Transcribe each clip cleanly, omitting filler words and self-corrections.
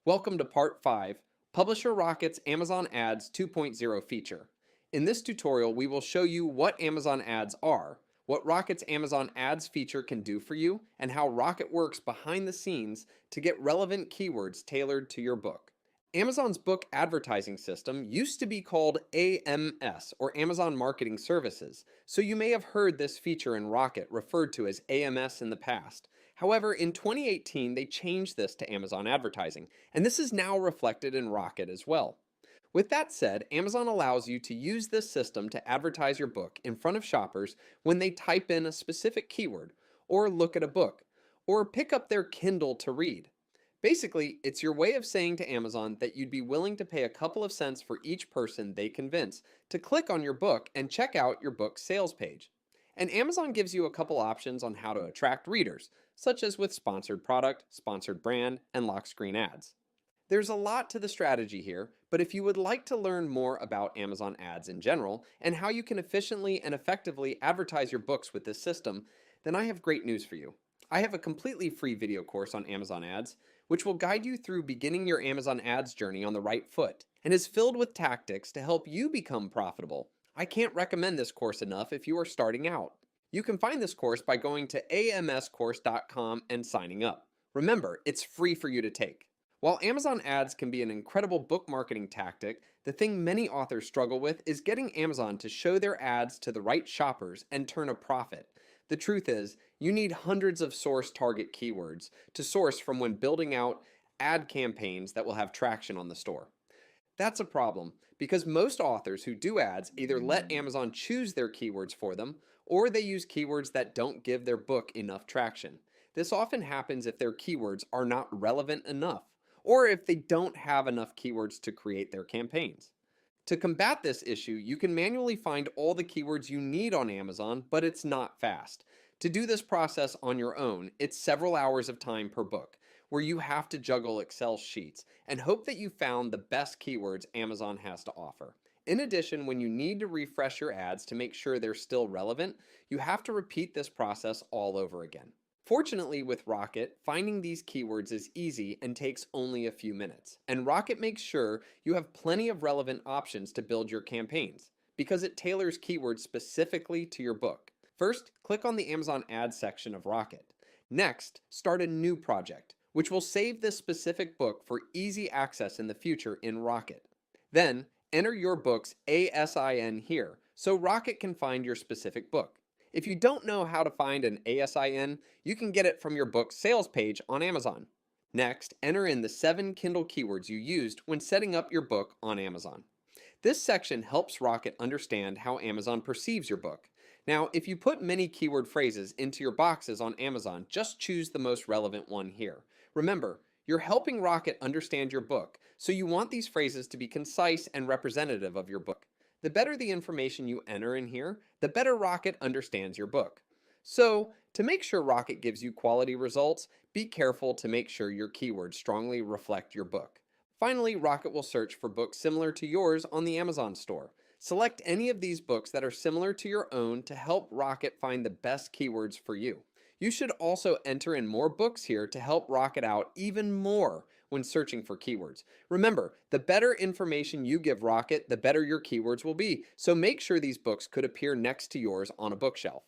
Welcome to Part 5, Publisher Rocket's Amazon Ads 2.0 feature. In this tutorial, we will show you what Amazon Ads are, what Rocket's Amazon Ads feature can do for you, and how Rocket works behind the scenes to get relevant keywords tailored to your book. Amazon's book advertising system used to be called AMS, or Amazon Marketing Services, so you may have heard this feature in Rocket referred to as AMS in the past. However, in 2018, they changed this to Amazon Advertising, and this is now reflected in Rocket as well. With that said, Amazon allows you to use this system to advertise your book in front of shoppers when they type in a specific keyword, or look at a book, or pick up their Kindle to read. Basically, it's your way of saying to Amazon that you'd be willing to pay a couple of cents for each person they convince to click on your book and check out your book's sales page. And Amazon gives you a couple options on how to attract readers, such as with sponsored product, sponsored brand, and lock screen ads. There's a lot to the strategy here, but if you would like to learn more about Amazon ads in general and how you can efficiently and effectively advertise your books with this system, then I have great news for you. I have a completely free video course on Amazon ads, which will guide you through beginning your Amazon ads journey on the right foot and is filled with tactics to help you become profitable. I can't recommend this course enough if you are starting out. You can find this course by going to amscourse.com and signing up. Remember, it's free for you to take. While Amazon ads can be an incredible book marketing tactic, the thing many authors struggle with is getting Amazon to show their ads to the right shoppers and turn a profit. The truth is, you need hundreds of source target keywords to source from when building out ad campaigns that will have traction on the store. That's a problem because most authors who do ads either let Amazon choose their keywords for them or they use keywords that don't give their book enough traction. This often happens if their keywords are not relevant enough or if they don't have enough keywords to create their campaigns. To combat this issue, you can manually find all the keywords you need on Amazon, but it's not fast. To do this process on your own, it's several hours of time per book, where you have to juggle Excel sheets and hope that you found the best keywords Amazon has to offer. In addition, when you need to refresh your ads to make sure they're still relevant, you have to repeat this process all over again. Fortunately, with Rocket, finding these keywords is easy and takes only a few minutes. And Rocket makes sure you have plenty of relevant options to build your campaigns, because it tailors keywords specifically to your book. First, click on the Amazon Ads section of Rocket. Next, start a new project, which will save this specific book for easy access in the future in Rocket. Then, enter your book's ASIN here, so Rocket can find your specific book. If you don't know how to find an ASIN, you can get it from your book's sales page on Amazon. Next, enter in the 7 Kindle keywords you used when setting up your book on Amazon. This section helps Rocket understand how Amazon perceives your book. Now, if you put many keyword phrases into your boxes on Amazon, just choose the most relevant one here. Remember, you're helping Rocket understand your book, so you want these phrases to be concise and representative of your book. The better the information you enter in here, the better Rocket understands your book. So, to make sure Rocket gives you quality results, be careful to make sure your keywords strongly reflect your book. Finally, Rocket will search for books similar to yours on the Amazon store. Select any of these books that are similar to your own to help Rocket find the best keywords for you. You should also enter in more books here to help Rocket out even more when searching for keywords. Remember, the better information you give Rocket, the better your keywords will be, so make sure these books could appear next to yours on a bookshelf.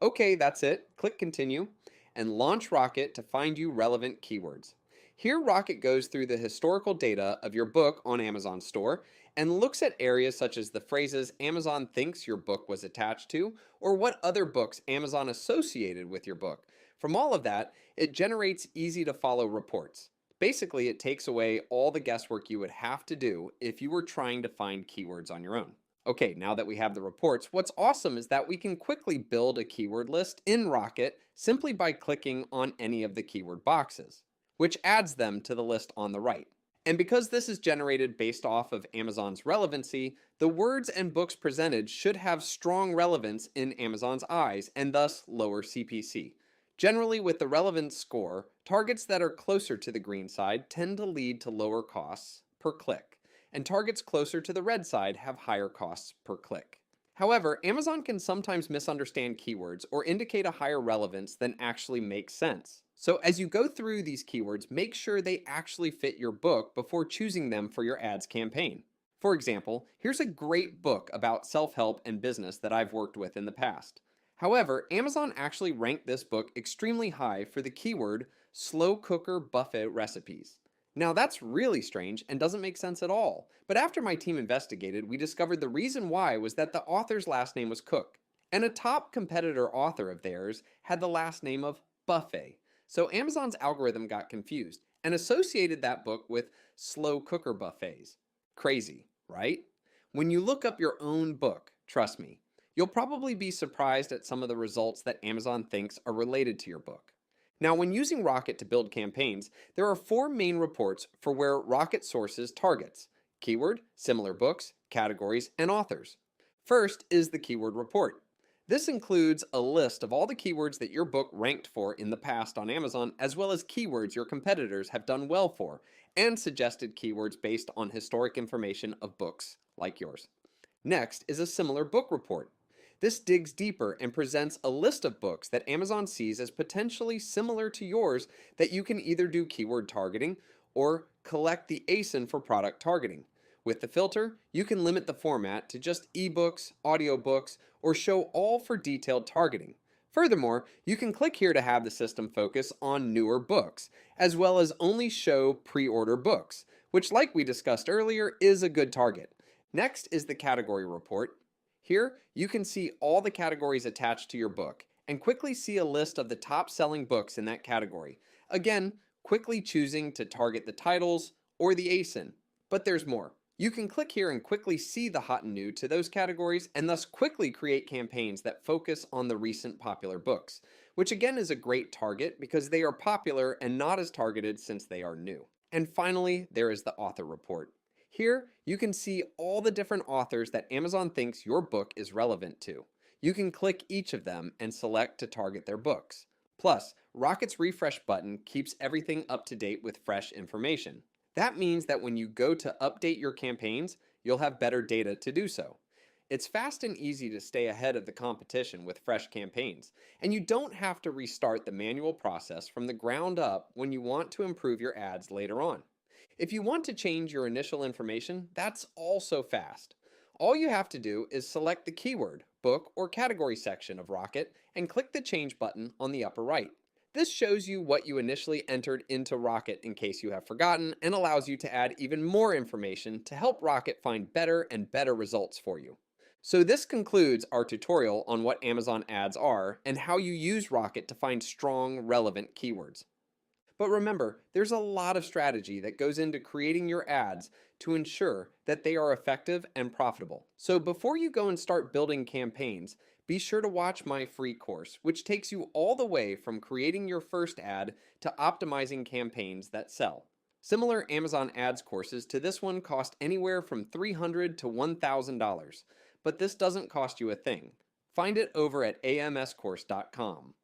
Okay, that's it. Click Continue and launch Rocket to find you relevant keywords. Here, Rocket goes through the historical data of your book on Amazon store and looks at areas such as the phrases Amazon thinks your book was attached to or what other books Amazon associated with your book. From all of that, it generates easy to follow reports. Basically, it takes away all the guesswork you would have to do if you were trying to find keywords on your own. Okay, now that we have the reports, what's awesome is that we can quickly build a keyword list in Rocket simply by clicking on any of the keyword boxes, which adds them to the list on the right. And because this is generated based off of Amazon's relevancy, the words and books presented should have strong relevance in Amazon's eyes and thus lower CPC. Generally, with the relevance score, targets that are closer to the green side tend to lead to lower costs per click, and targets closer to the red side have higher costs per click. However, Amazon can sometimes misunderstand keywords or indicate a higher relevance than actually makes sense. So as you go through these keywords, make sure they actually fit your book before choosing them for your ads campaign. For example, here's a great book about self-help and business that I've worked with in the past. However, Amazon actually ranked this book extremely high for the keyword slow cooker buffet recipes. Now that's really strange and doesn't make sense at all. But after my team investigated, we discovered the reason why was that the author's last name was Cook, and a top competitor author of theirs had the last name of Buffet. So Amazon's algorithm got confused and associated that book with slow cooker buffets. Crazy, right? When you look up your own book, trust me, you'll probably be surprised at some of the results that Amazon thinks are related to your book. Now, when using Rocket to build campaigns, there are four main reports for where Rocket sources targets: keyword, similar books, categories, and authors. First is the keyword report. This includes a list of all the keywords that your book ranked for in the past on Amazon, as well as keywords your competitors have done well for, and suggested keywords based on historic information of books like yours. Next is a similar book report. This digs deeper and presents a list of books that Amazon sees as potentially similar to yours that you can either do keyword targeting or collect the ASIN for product targeting. With the filter, you can limit the format to just ebooks, audiobooks, or show all for detailed targeting. Furthermore, you can click here to have the system focus on newer books, as well as only show pre-order books, which, like we discussed earlier, is a good target. Next is the category report. Here, you can see all the categories attached to your book and quickly see a list of the top selling books in that category. Again, quickly choosing to target the titles or the ASIN. But there's more. You can click here and quickly see the hot and new to those categories and thus quickly create campaigns that focus on the recent popular books, which again is a great target because they are popular and not as targeted since they are new. And finally, there is the author report. Here, you can see all the different authors that Amazon thinks your book is relevant to. You can click each of them and select to target their books. Plus, Rocket's refresh button keeps everything up to date with fresh information. That means that when you go to update your campaigns, you'll have better data to do so. It's fast and easy to stay ahead of the competition with fresh campaigns, and you don't have to restart the manual process from the ground up when you want to improve your ads later on. If you want to change your initial information, that's also fast. All you have to do is select the keyword, book, or category section of Rocket and click the change button on the upper right. This shows you what you initially entered into Rocket in case you have forgotten and allows you to add even more information to help Rocket find better and better results for you. So this concludes our tutorial on what Amazon ads are and how you use Rocket to find strong, relevant keywords. But remember, there's a lot of strategy that goes into creating your ads to ensure that they are effective and profitable. So before you go and start building campaigns, be sure to watch my free course, which takes you all the way from creating your first ad to optimizing campaigns that sell. Similar Amazon ads courses to this one cost anywhere from $300 to $1,000, but this doesn't cost you a thing. Find it over at amscourse.com.